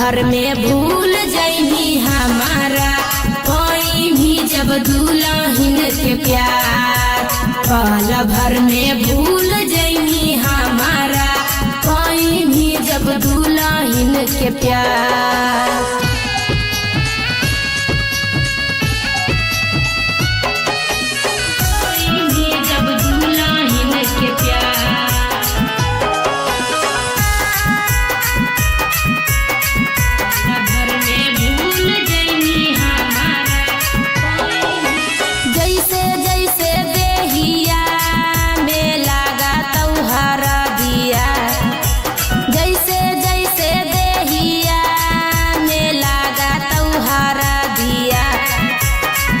भर में भूल जइनी हमारा कोई भी जब दुल्हन के प्यार। पल भर में भूल जइनी हमारा कोई भी जब दुल्हन के प्यार।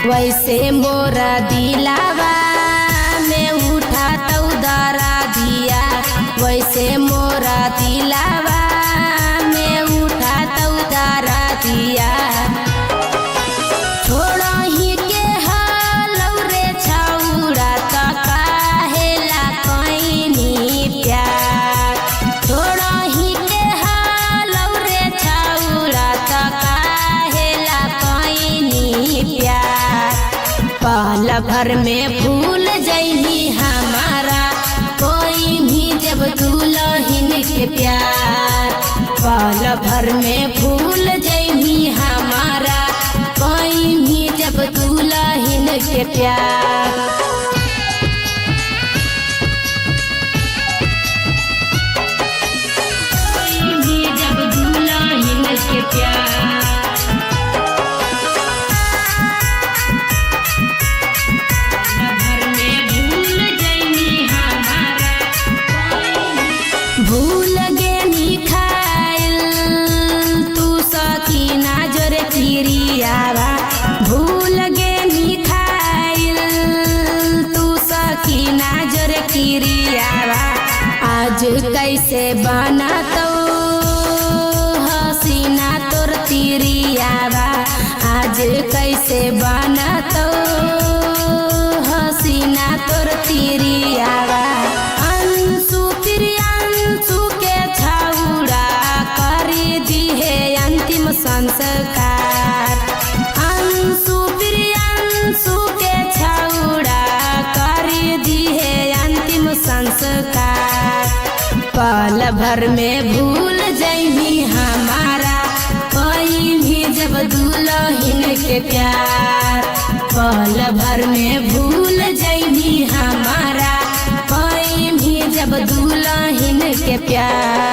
वैसे मोरा दिलावा में उठा तो दरा दिया। वैसे मोरा दिलावा में उठा तो दरा दिया। छोड़ा ही के हालौ रे छौड़ा त काहेला कइनी प्यार। छोड़ा ही के हालौ रे छौड़ा त काहेला कइनी प्यार। पल भर में भूल जइनी हमारा कोई भी जब दुल्हन के प्यार। पल भर में भूल जइनी हमारा कोई भी जब दुल्हन के प्यार। कोई भी जब दुल्हन के प्यार। भूल गेनी खाइल तू सकीना जोरे किरियावा। भूल गेनी खाइल तू सकीना जोरे किरियावा। आज कैसे बना तो हसीना तोर तिरियावा। आज कैसे बना तो हसीना तोर तिरियावा। संस्कार अंशु प्रियांशु के छौड़ा कर दिए अंतिम संस्कार। पल भर में भूल जइनी हमारा कोई भी जब दुल्हन के प्यार। पल भर में भूल जइनी हमारा कोई भी जब दुल्हन के प्यार।